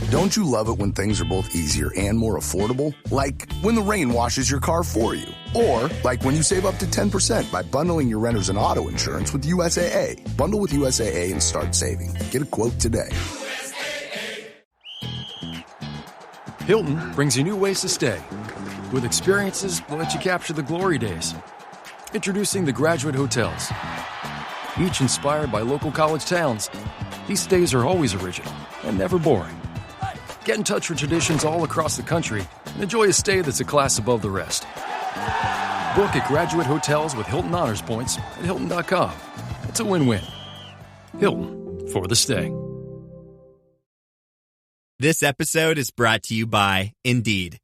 Don't you love it when things are both easier and more affordable? Like when the rain washes your car for you. Or like when you save up to 10% by bundling your renters and auto insurance with USAA. Bundle with USAA and start saving. Get a quote today. Hilton brings you new ways to stay. With experiences that let you capture the glory days. Introducing the Graduate Hotels. Each inspired by local college towns, these stays are always original and never boring. Get in touch with traditions all across the country and enjoy a stay that's a class above the rest. Book at Graduate Hotels with Hilton Honors Points at Hilton.com. It's a win-win. Hilton, for the stay. This episode is brought to you by Indeed.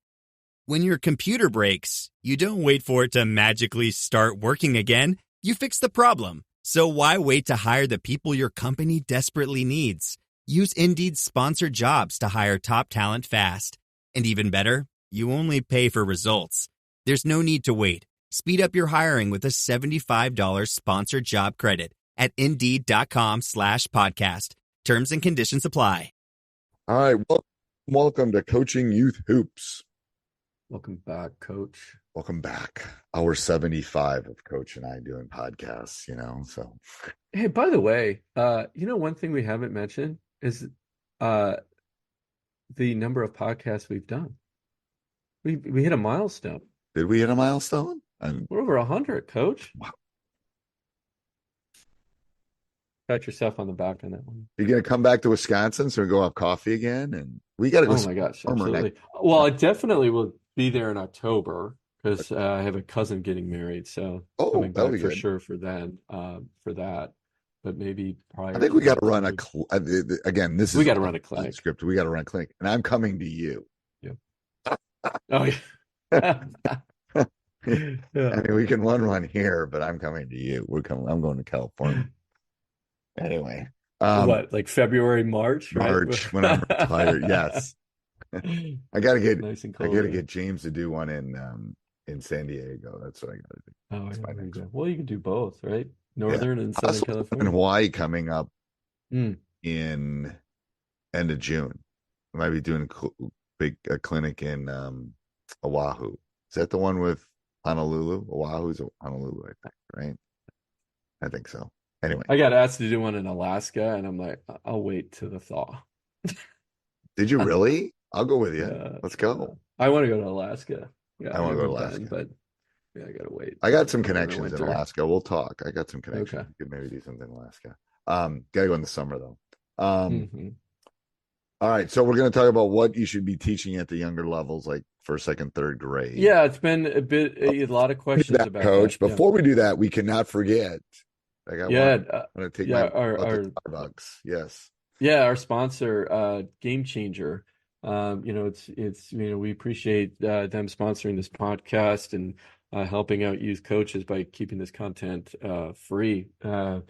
When your computer breaks, you don't wait for it to magically start working again. You fix the problem. So why wait to hire the people your company desperately needs? Use Indeed's sponsored jobs to hire top talent fast. And even better, you only pay for results. There's no need to wait. Speed up your hiring with a $75 sponsored job credit at Indeed.com/podcast. Terms and conditions apply. All right. Well, welcome to Coaching Youth Hoops. Welcome back, Coach. Welcome back. Hour 75 of Coach and I doing podcasts, so. Hey, by the way, one thing we haven't mentioned is the number of podcasts we've done. We hit a milestone. Did we hit a milestone? We're over 100, Coach. Wow. Pat yourself on the back on that one. You're going to come back to Wisconsin so we go have coffee again? And we got to go. Oh, my gosh, absolutely. Well, I definitely will be there in October because I have a cousin getting married. So coming back for sure for that. But maybe probably. I think we got to run again. We got to run a clinic. Script. We got to run a clinic, and I'm coming to you. Yeah. Oh yeah. Yeah. I mean, we can run here, but I'm coming to you. I'm going to California. Anyway, what, like February, March? March, right? When I'm retired. Yes. I gotta get nice and I cold. gotta get James to do one in San Diego. That's what I gotta do. Oh, well, you can do both, right? Northern and Southern California. And Hawaii coming up in end of June. I might be doing a clinic in Oahu. Is that the one with Honolulu? Oahu's Honolulu, I think, right? I think so. Anyway, I got asked to do one in Alaska, and I'm like, I'll wait till the thaw. Did you really? I'll go with you. Let's go. I want to go to Alaska. Yeah, I want to go to Alaska, but yeah, I gotta wait. I got some connections in Alaska. We'll talk. I got some connections. Okay. We could maybe do something in Alaska. Gotta go in the summer though. Mm-hmm. All right, so we're going to talk about what you should be teaching at the younger levels, like first, second, third grade. Yeah, it's been a lot of questions about Coach. that. Before we do that, we cannot forget. I'm going to take our Starbucks. Yes. Yeah, our sponsor, GameChanger. We appreciate them sponsoring this podcast and helping out youth coaches by keeping this content free. But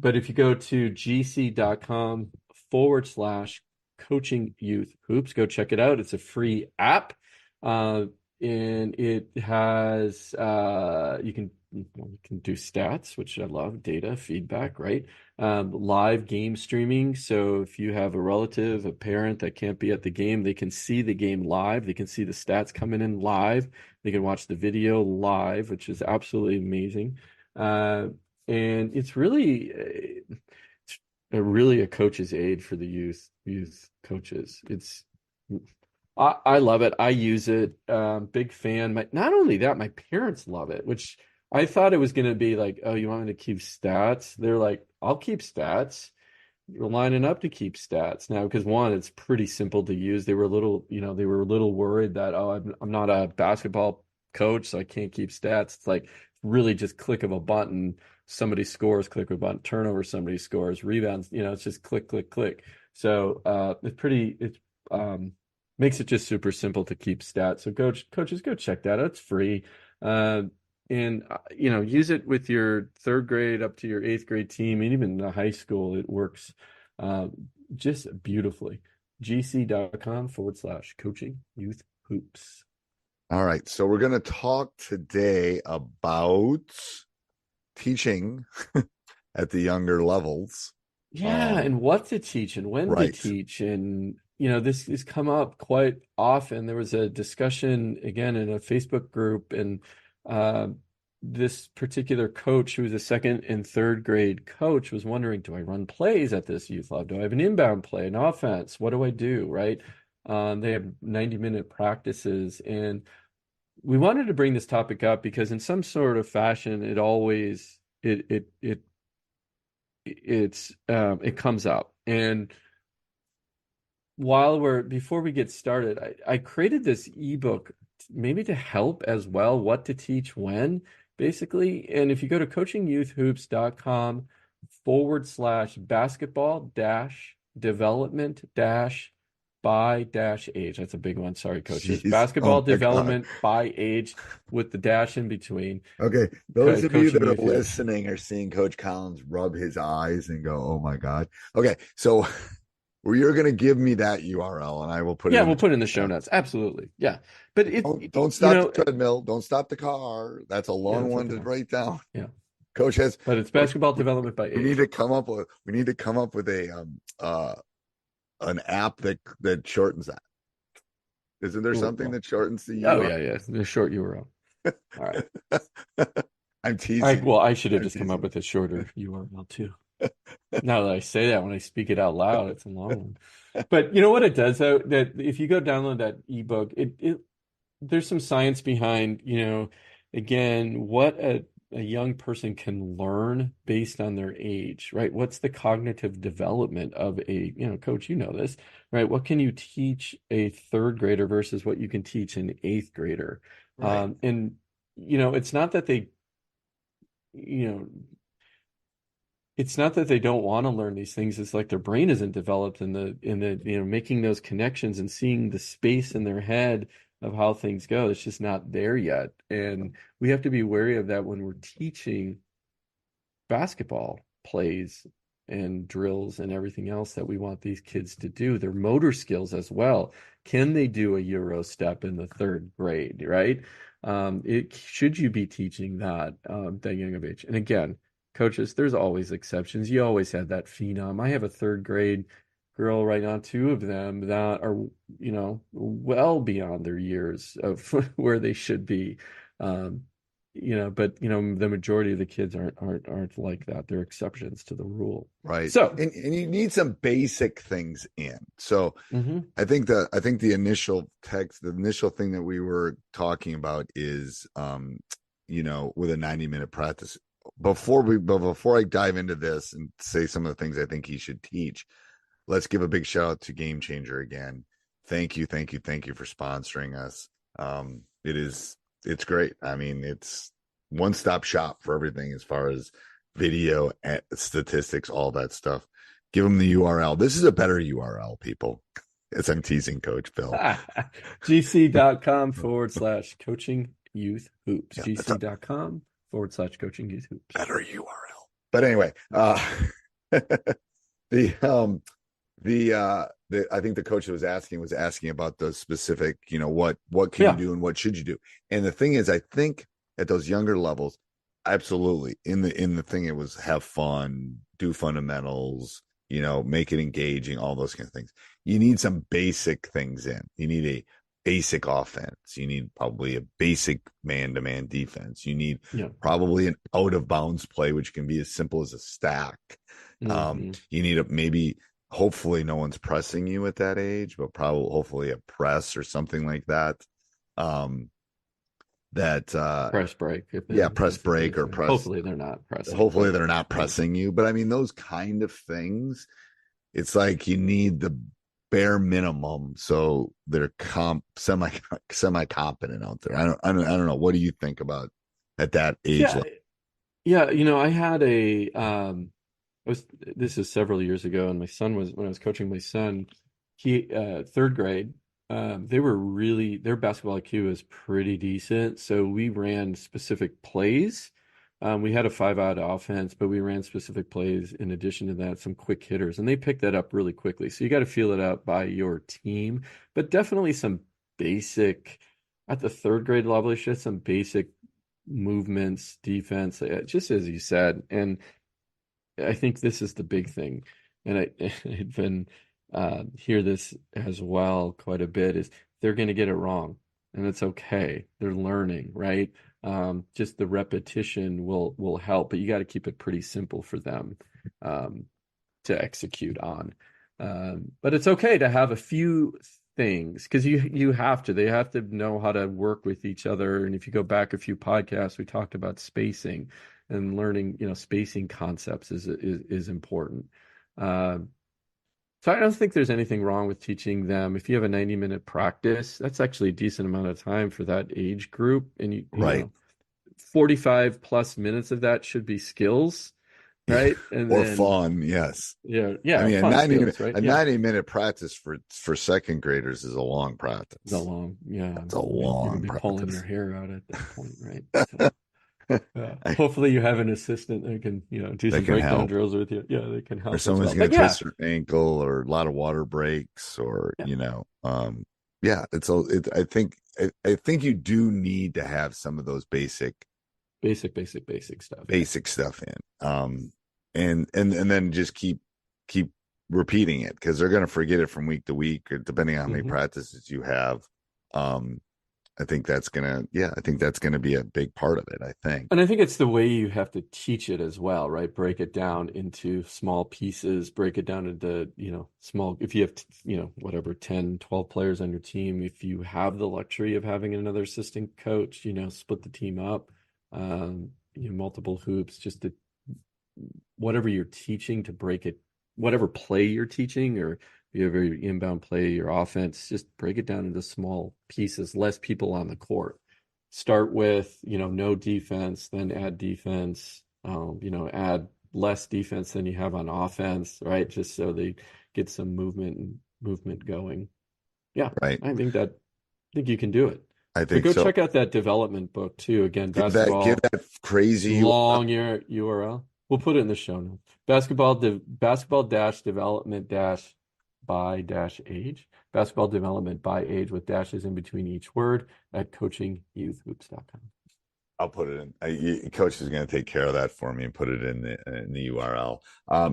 if you go to gc.com/coaching youth hoops, go check it out. It's a free app. And it has you can do stats, which I love, data, feedback, right? Live game streaming. So if you have a relative, a parent that can't be at the game, they can see the game live. They can see the stats coming in live. They can watch the video live, which is absolutely amazing. And it's really a coach's aid for the youth coaches. I love it. I use it. Big fan. Not only that, my parents love it, which I thought it was going to be like, oh, you want me to keep stats? They're like, I'll keep stats. You're lining up to keep stats now because one, it's pretty simple to use. They were a little worried that, I'm not a basketball coach, so I can't keep stats. It's like really just click of a button. Somebody scores, click of a button, turnover, somebody scores, rebounds, it's just click, click, click. So it makes it just super simple to keep stats. So coaches, go check that out. It's free. Use it with your third grade up to your eighth grade team, and even the high school. It works just beautifully. gc.com/coaching youth hoops. All right. So we're going to talk today about teaching at the younger levels. Yeah, and what to teach and when to teach and this has come up quite often. There was a discussion again in a Facebook group, and uh, this particular coach, who was a second and third grade coach, was wondering, do I run plays at this youth level? Do I have an inbound play, an offense? What do I do, right? They have 90-minute practices, and we wanted to bring this topic up because in some sort of fashion, it comes up. And before we get started, I created this ebook maybe to help as well, what to teach when, basically. And if you go to coachingyouthhoops.com/basketball dash development dash by dash age. That's a big one. Sorry, coaches. Jeez. Basketball Oh my God. development by age with the dash in between. Okay, those of you that are Coaching Youth. listening are seeing Coach Collins rub his eyes and go, "Oh my God." Okay, so you're going to give me that URL, and I will put it. We'll put it in the show notes. Absolutely, yeah. But don't stop the treadmill. Don't stop the car. That's a long one to write down. Yeah, Coach has. But it's basketball development by age. We need to come up with an app that shortens that. Isn't there something that shortens the URL? Oh yeah, the short URL. All right. I'm teasing. I should have just come up with a shorter URL too. Now that I say that, when I speak it out loud, it's a long one. But you know what it does, though, that if you go download that ebook, there's some science behind, again, what a young person can learn based on their age, right? What's the cognitive development of coach, this, right? What can you teach a third grader versus what you can teach an eighth grader? Right. And it's not that they, it's not that they don't want to learn these things. It's like their brain isn't developed in the making those connections and seeing the space in their head of how things go. It's just not there yet. And we have to be wary of that when we're teaching basketball plays and drills and everything else that we want these kids to do. Their motor skills as well. Can they do a Euro step in the third grade, right? Should you be teaching that young of age? And again, coaches, there's always exceptions. You always have that phenom. I have a third grade girl right now, two of them that are, well beyond their years of where they should be. But the majority of the kids aren't like that. They're exceptions to the rule. Right. So, and you need some basic things in. So I think the initial thing that we were talking about is, with a 90-minute practice. Before I dive into this and say some of the things I think he should teach, let's give a big shout out to GameChanger again. Thank you for sponsoring us. It's great. I mean, it's one-stop shop for everything as far as video, statistics, all that stuff. Give them the URL. This is a better URL, people. As I'm teasing Coach Bill. gc.com/coaching youth hoops. gc.com/coaching youth hoops. Better URL. But anyway, I think the coach that was asking about the specific, what can you do and what should you do? And the thing is, I think at those younger levels, absolutely. In the thing, it was have fun, do fundamentals, make it engaging, all those kind of things. You need some basic things in. You need a basic offense. You need probably a basic man-to-man defense. You need probably an out-of-bounds play, which can be as simple as a stack. You need hopefully no one's pressing you at that age, but hopefully a press or something like that. Press break. Press break or press. Hopefully they're not pressing. Hopefully they're not pressing you. But I mean, those kind of things, it's like you need the bare minimum so they're semi competent out there. I don't know. What do you think about at that age? I had this is several years ago, and when I was coaching my son, he third grade, their basketball IQ is pretty decent. So we ran specific plays. We had a 5-out offense, but we ran specific plays in addition to that, some quick hitters, and they picked that up really quickly. So you got to feel it out by your team, but definitely some basic at the third grade level, it's just some basic movements, defense, just as you said. And I think this is the big thing. And I've been hear this as well quite a bit, is they're going to get it wrong, and it's okay. They're learning, right? Just the repetition will help, but you got to keep it pretty simple for them to execute on. But it's okay to have a few things, because they have to know how to work with each other. And if you go back a few podcasts, we talked about spacing and learning, spacing concepts is important. So I don't think there's anything wrong with teaching them. If you have a 90-minute practice, that's actually a decent amount of time for that age group. And you know, 45 plus minutes of that should be skills, right? And or then fun, yes. Yeah. I mean, fun a 90 skills, right? 90-minute practice for second graders is a long practice. It's a long, It's a long You're gonna be practice. pulling your hair out at that point, right? So, hopefully you have an assistant that can, do some breakdown drills with you. Yeah, they can help. Or someone's going to twist their ankle, or a lot of water breaks, or I think you do need to have some of those basic stuff. Basic stuff in. And then just keep repeating it, because they're going to forget it from week to week, or depending on how many practices you have. I think that's gonna be a big part of it, I think. And I think it's the way you have to teach it as well, right? Break it down into small pieces, break it down into, small, if you have, whatever, 10, 12 players on your team, if you have the luxury of having another assistant coach, split the team up, multiple hoops, just to whatever you're teaching, to break it, whatever play you're teaching, or you have your inbound play, your offense, just break it down into small pieces, less people on the court. Start with, no defense, then add defense, add less defense than you have on offense, right? Just so they get some movement going. Yeah. Right. I think you can do it. I think so. Go check out that development book too. Again, give that crazy long URL. We'll put it in the show notes. Basketball-development-by-age. Basketball development by age, with dashes in between each word, at coachingyouthhoops.com. I'll put it in. Coach is going to take care of that for me and put it in the URL.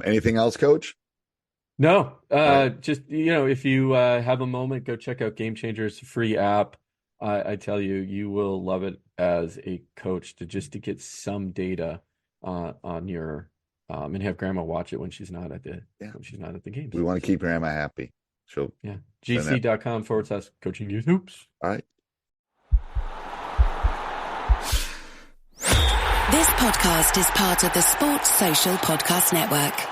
Anything else, Coach? No. Just, if you have a moment, go check out GameChanger. It's a free app. I tell you, you will love it as a coach to get some data on your and have grandma watch it when she's not at the games. We want to keep grandma happy. gc.com/coaching youth hoops. All right. This podcast is part of the Sports Social Podcast Network.